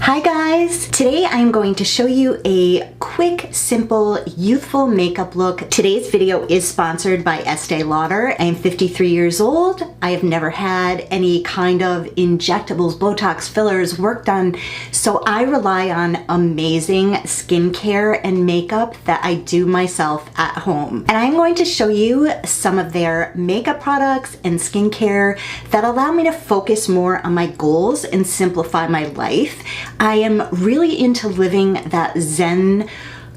Hi guys! Today I'm going to show you a quick, simple, youthful makeup look. Today's video is sponsored by Estee Lauder. I am 53 years old. I have never had any kind of injectables, Botox, fillers, work done, so I rely on amazing skincare and makeup that I do myself at home. And I'm going to show you some of their makeup products and skincare that allow me to focus more on my goals and simplify my life. I am really into living that Zen,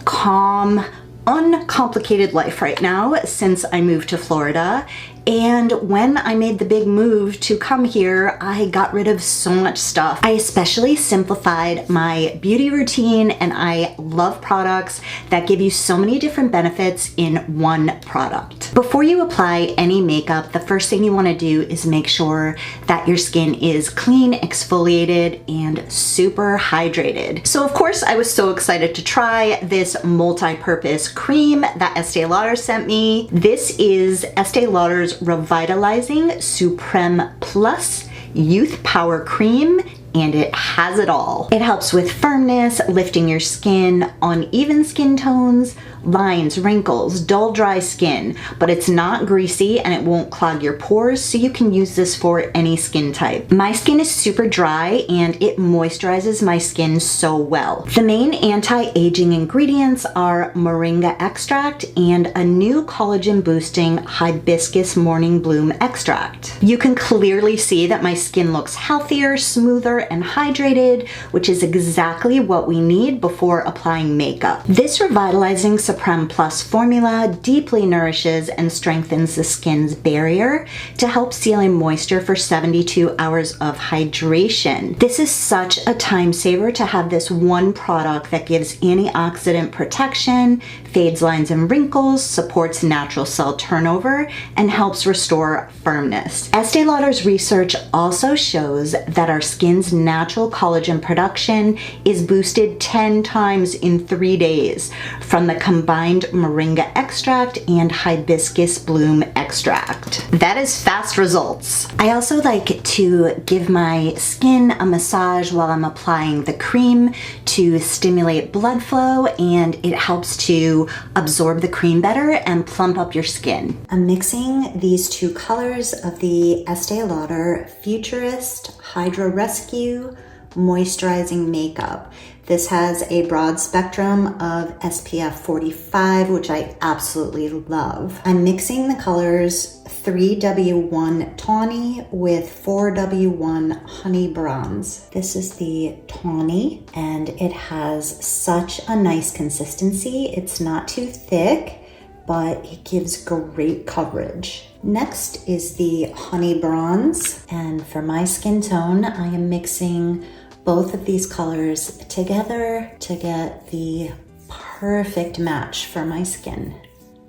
calm, uncomplicated life right now since I moved to Florida. And when I made the big move to come here, I got rid of so much stuff. I especially simplified my beauty routine, and I love products that give you so many different benefits in one product. Before you apply any makeup, the first thing you want to do is make sure that your skin is clean, exfoliated, and super hydrated. So of course, I was so excited to try this multi-purpose cream that Estee Lauder sent me. This is Estee Lauder's Revitalizing Supreme Plus Youth Power Cream, and it has it all. It helps with firmness, lifting your skin, uneven skin tones, lines, wrinkles, dull, dry skin, but it's not greasy and it won't clog your pores, so you can use this for any skin type. My skin is super dry and it moisturizes my skin so well. The main anti-aging ingredients are moringa extract and a new collagen boosting hibiscus morning bloom extract. You can clearly see that my skin looks healthier, smoother, and hydrated, which is exactly what we need before applying makeup. This revitalizing Supreme Plus formula deeply nourishes and strengthens the skin's barrier to help seal in moisture for 72 hours of hydration. This is such a time saver to have this one product that gives antioxidant protection, fades lines and wrinkles, supports natural cell turnover, and helps restore firmness. Estee Lauder's research also shows that our skin's natural collagen production is boosted 10 times in 3 days from the combined moringa extract and hibiscus bloom extract. That is fast results. I also like to give my skin a massage while I'm applying the cream to stimulate blood flow, and it helps to absorb the cream better and plump up your skin. I'm mixing these two colors of the Estee Lauder Futurist Hydra Rescue Moisturizing Makeup. This has a broad spectrum of SPF 45, which I absolutely love. I'm mixing the colors 3W1 Tawny with 4W1 Honey Bronze. This is the Tawny, and it has such a nice consistency. It's not too thick, but it gives great coverage. Next is the Honey Bronze, and for my skin tone, I am mixing both of these colors together to get the perfect match for my skin.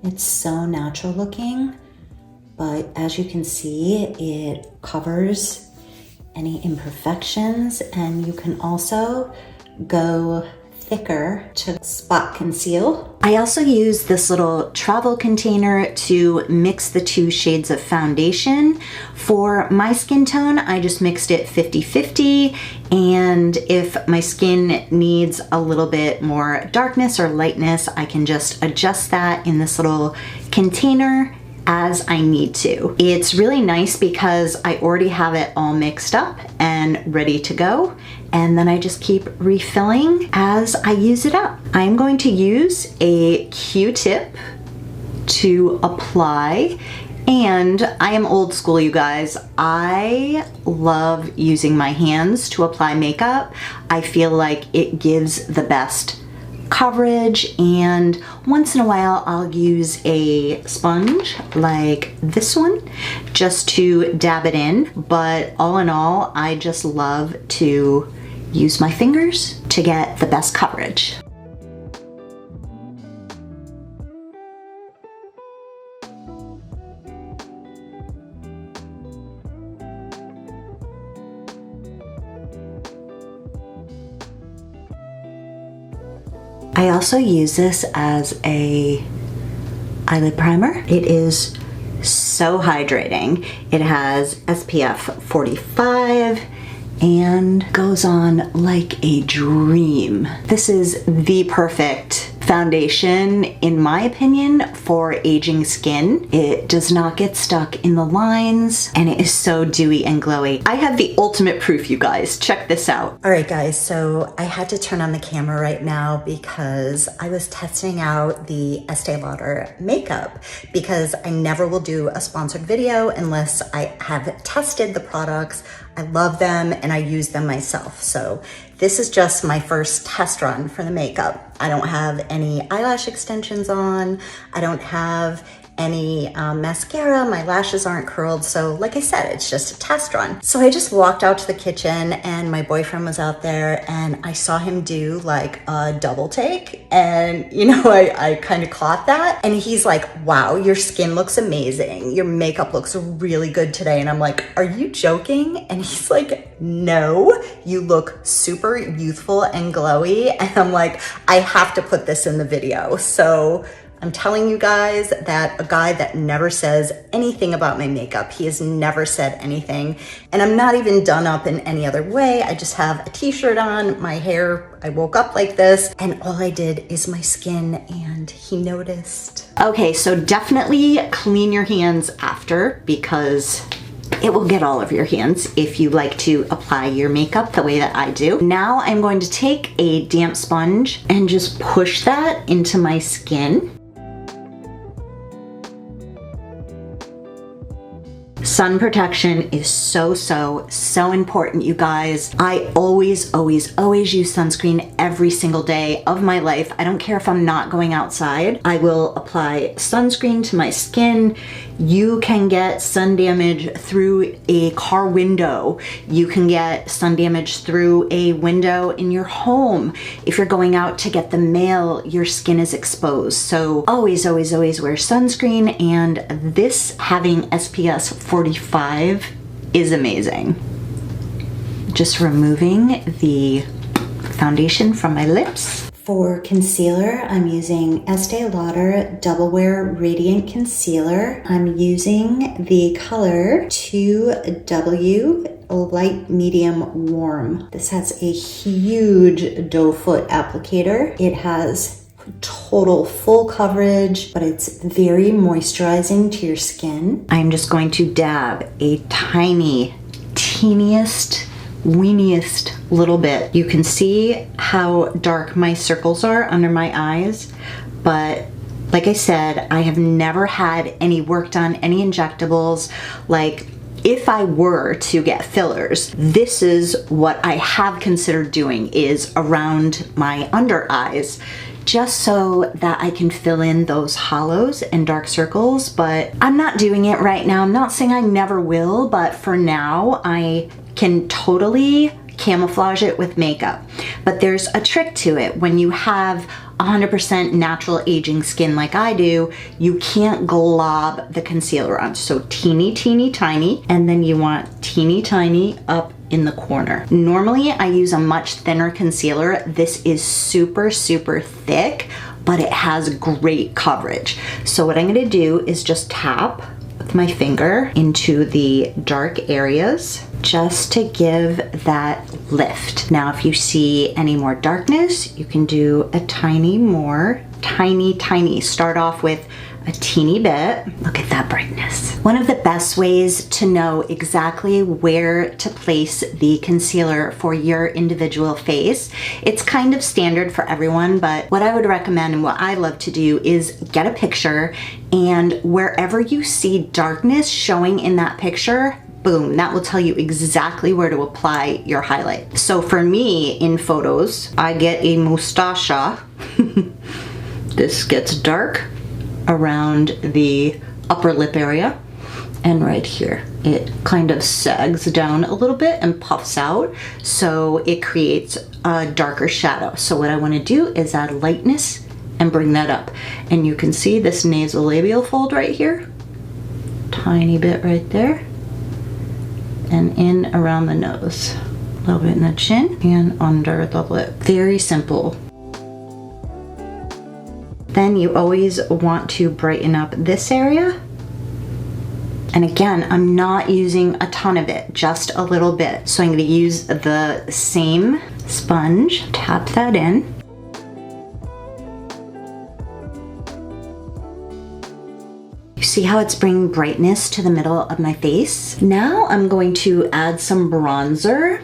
It's so natural looking, but as you can see, it covers any imperfections, and you can also go thicker to spot conceal. I also use this little travel container to mix the two shades of foundation. For my skin tone, I just mixed it 50-50, and if my skin needs a little bit more darkness or lightness, I can just adjust that in this little container as I need to. It's really nice because I already have it all mixed up and ready to go, and then I just keep refilling as I use it up. I'm going to use a Q-tip to apply, and I am old school, you guys. I love using my hands to apply makeup. I feel like it gives the best coverage, and once in a while I'll use a sponge like this one just to dab it in, but all in all, I just love to use my fingers to get the best coverage. I also use this as a eyelid primer. It is so hydrating. It has SPF 45 and goes on like a dream. This is the perfect foundation, in my opinion, for aging skin. It does not get stuck in the lines, and it is so dewy and glowy. I have the ultimate proof, you guys. Check this out. All right, guys, so I had to turn on the camera right now because I was testing out the Estee Lauder makeup, because I never will do a sponsored video unless I have tested the products. I love them and I use them myself. So this is just my first test run for the makeup. I don't have any eyelash extensions on. I don't have any mascara. My lashes aren't curled. So like I said, it's just a test run. So I just walked out to the kitchen and my boyfriend was out there and I saw him do like a double take. And you know, I kind of caught that. And he's like, wow, your skin looks amazing. Your makeup looks really good today. And I'm like, are you joking? And he's like, no, you look super youthful and glowy. And I'm like, I have to put this in the video. So I'm telling you guys that a guy that never says anything about my makeup, he has never said anything. And I'm not even done up in any other way. I just have a t-shirt on, my hair, I woke up like this, and all I did is my skin, and he noticed. Okay, so definitely clean your hands after, because it will get all over your hands if you like to apply your makeup the way that I do. Now I'm going to take a damp sponge and just push that into my skin. Sun protection is so important, you guys. I always use sunscreen every single day of my life. I don't care if I'm not going outside. I will apply sunscreen to my skin. You can get sun damage through a car window. You can get sun damage through a window in your home. If you're going out to get the mail, your skin is exposed. So always wear sunscreen, and this having SPF 45 is amazing. Just removing the foundation from my lips. For concealer, I'm using Estee Lauder Double Wear Radiant Concealer. I'm using the color 2W Light Medium Warm. This has a huge doe foot applicator. It has total full coverage, but it's very moisturizing to your skin. I'm just going to dab a teeniest weeniest little bit. You can see how dark my circles are under my eyes, but like I said, I have never had any work done, any injectables. Like, if I were to get fillers, this is what I have considered doing, is around my under eyes, just so that I can fill in those hollows and dark circles. But I'm not doing it right now. I'm not saying I never will, but for now, I can totally camouflage it with makeup. But there's a trick to it. When you have 100% natural aging skin like I do, you can't glob the concealer on. So teeny tiny, and then you want teeny tiny up in the corner. Normally I use a much thinner concealer. This is super thick, but it has great coverage. So what I'm gonna do is just tap with my finger into the dark areas just to give that lift. Now, if you see any more darkness, you can do a tiny more, tiny. Start off with a teeny bit. Look at that brightness. One of the best ways to know exactly where to place the concealer for your individual face, it's kind of standard for everyone, but what I would recommend and what I love to do is get a picture, and wherever you see darkness showing in that picture, boom, that will tell you exactly where to apply your highlight. So for me, in photos, I get a mustache. This gets dark around the upper lip area, and right here it kind of sags down a little bit and puffs out, so it creates a darker shadow. So what I want to do is add lightness and bring that up, and you can see this nasolabial fold right here, tiny bit right there, and in around the nose, a little bit in the chin and under the lip. Very simple. Then you always want to brighten up this area, And again, I'm not using a ton of it, just a little bit. So I'm gonna use the same sponge, tap that in. You see how it's bringing brightness to the middle of my face? Now I'm going to add some bronzer.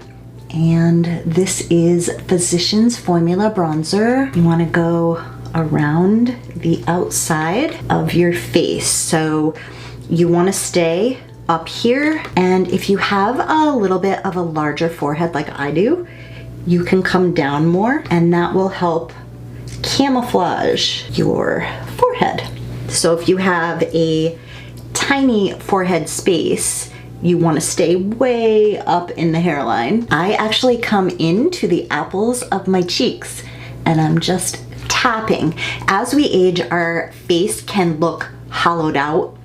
And this is Physicians Formula bronzer. You wanna go around the outside of your face. So you wanna stay up here. And if you have a little bit of a larger forehead like I do, you can come down more and that will help camouflage your forehead. So if you have a tiny forehead space, you want to stay way up in the hairline. I actually come into the apples of my cheeks and I'm just tapping. As we age, our face can look hollowed out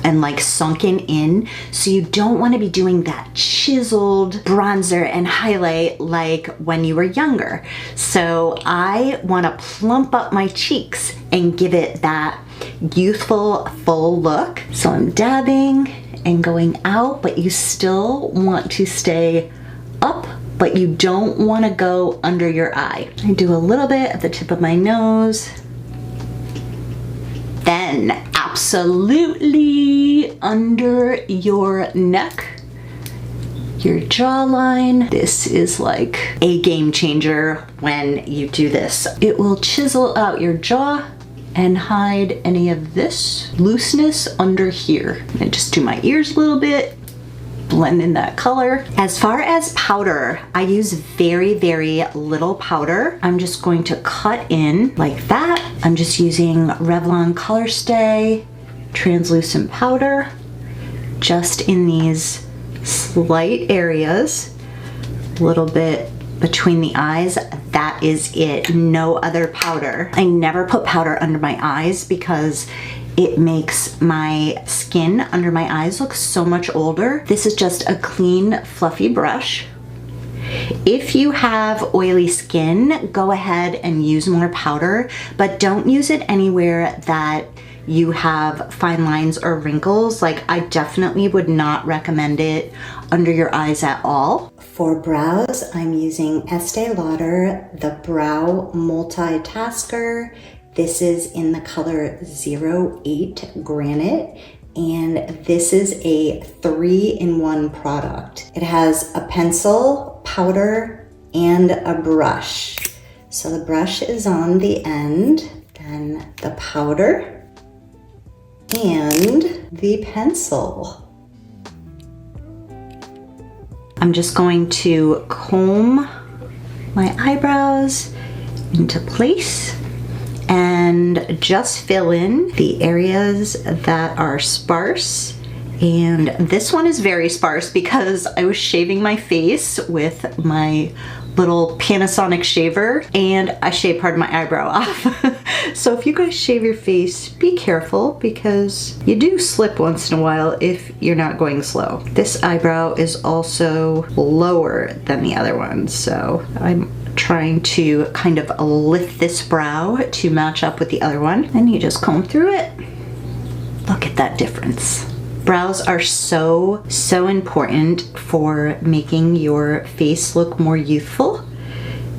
and like sunken in. So you don't want to be doing that chiseled bronzer and highlight like when you were younger. So I want to plump up my cheeks and give it that youthful full look. So I'm dabbing and going out, but you still want to stay up, but you don't want to go under your eye. I do a little bit at the tip of my nose. Then absolutely under your neck, your jawline. This is like a game changer when you do this. It will chisel out your jaw and hide any of this looseness under here. And just do my ears a little bit, blend in that color. As far as powder, I use very, very little powder. I'm just going to cut in like that. I'm just using Revlon Color Stay translucent powder, just in these slight areas, a little bit between the eyes. That is it, no other powder. I never put powder under my eyes because it makes my skin under my eyes look so much older. This is just a clean, fluffy brush. If you have oily skin, go ahead and use more powder, but don't use it anywhere that you have fine lines or wrinkles. Like, I definitely would not recommend it under your eyes at all. For brows, I'm using Estee Lauder, the Brow Multitasker. This is in the color 08 Granite, and this is a 3-in-1 product. It has a pencil, powder, and a brush. So the brush is on the end, then the powder, and the pencil. I'm just going to comb my eyebrows into place and just fill in the areas that are sparse. And this one is very sparse because I was shaving my face with my little Panasonic shaver and I shaved part of my eyebrow off. So if you guys shave your face, be careful because you do slip once in a while if you're not going slow. This eyebrow is also lower than the other one, so I'm trying to kind of lift this brow to match up with the other one. And you just comb through it. Look at that difference. Brows are so important for making your face look more youthful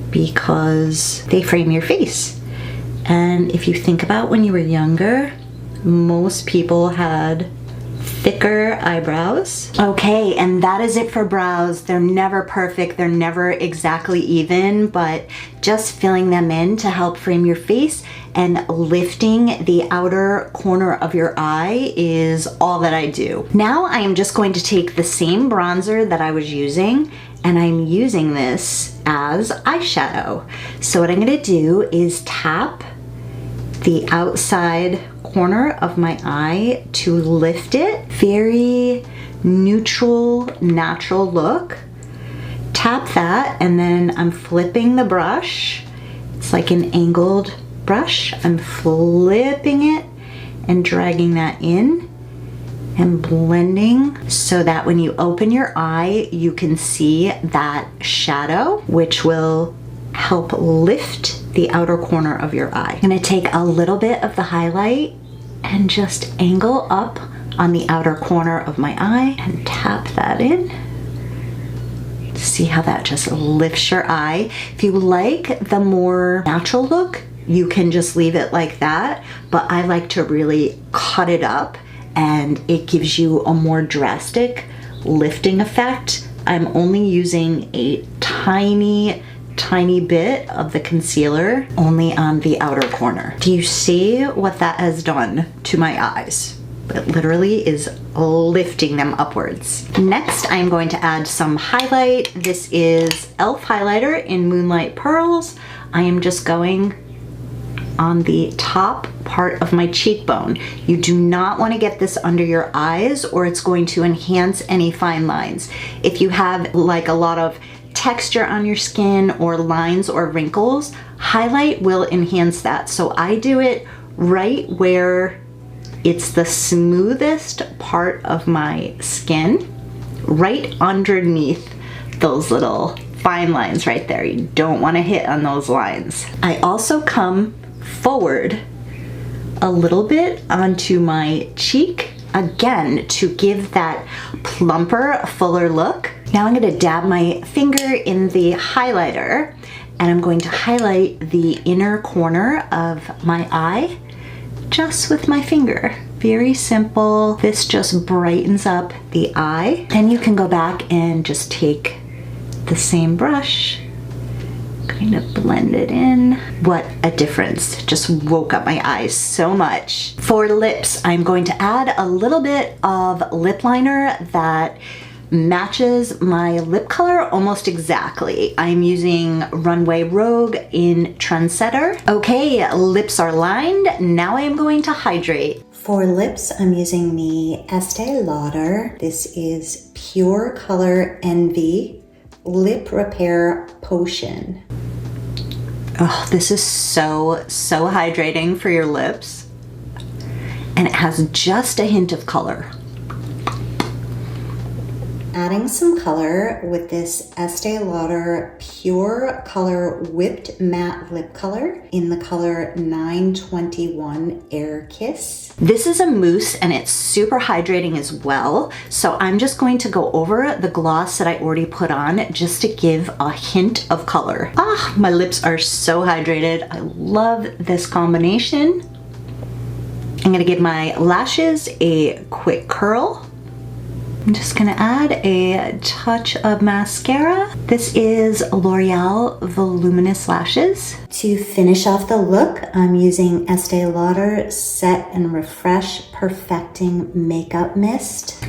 because they frame your face. And if you think about when you were younger, most people had thicker eyebrows. Okay, and that is it for brows. They're never perfect, they're never exactly even, but just filling them in to help frame your face and lifting the outer corner of your eye is all that I do. Now I am just going to take the same bronzer that I was using and I'm using this as eyeshadow. So what I'm gonna do is tap the outside corner of my eye to lift it. Very neutral, natural look. Tap that and then I'm flipping the brush. It's like an angled brush. I'm flipping it and dragging that in and blending so that when you open your eye, you can see that shadow, which will help lift the outer corner of your eye. I'm gonna take a little bit of the highlight and just angle up on the outer corner of my eye and tap that in. See how that just lifts your eye. If you like the more natural look, you can just leave it like that, but I like to really cut it up and it gives you a more drastic lifting effect. I'm only using a tiny bit of the concealer only on the outer corner. Do you see what that has done to my eyes? It literally is lifting them upwards. Next, I'm going to add some highlight. This is e.l.f. highlighter in Moonlight Pearls. I am just going on the top part of my cheekbone. You do not want to get this under your eyes or it's going to enhance any fine lines. If you have like a lot of texture on your skin or lines or wrinkles, highlight will enhance that. So I do it right where it's the smoothest part of my skin, right underneath those little fine lines right there. You don't want to hit on those lines. I also come forward a little bit onto my cheek, again, to give that plumper, fuller look. Now I'm going to dab my finger in the highlighter and I'm going to highlight the inner corner of my eye just with my finger. Very simple. This just brightens up the eye. Then you can go back and just take the same brush, kind of blend it in. What a difference. Just woke up my eyes so much. For lips, I'm going to add a little bit of lip liner that matches my lip color almost exactly. I'm using Runway Rogue in Trendsetter. Okay, lips are lined. Now I am going to hydrate. For lips, I'm using the Estee Lauder. This is Pure Color Envy Lip Repair Potion. Oh, this is so hydrating for your lips. And it has just a hint of color. Adding some color with this Estee Lauder Pure Color Whipped Matte Lip Color in the color 921 Air Kiss. This is a mousse and it's super hydrating as well. So I'm just going to go over the gloss that I already put on just to give a hint of color. Ah, my lips are so hydrated. I love this combination. I'm gonna give my lashes a quick curl. I'm just gonna add a touch of mascara. This is L'Oreal Voluminous Lashes. To finish off the look, I'm using Estee Lauder Set and Refresh Perfecting Makeup Mist.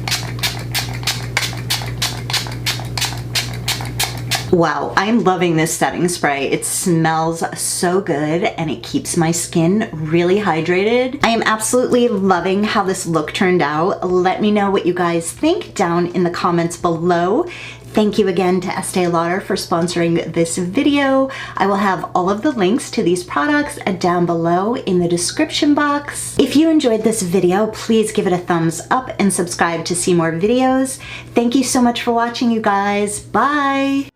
Wow, I'm loving this setting spray. It smells so good and it keeps my skin really hydrated. I am absolutely loving how this look turned out. Let me know what you guys think down in the comments below. Thank you again to Estee Lauder for sponsoring this video. I will have all of the links to these products down below in the description box. If you enjoyed this video, please give it a thumbs up and subscribe to see more videos. Thank you so much for watching, you guys. Bye!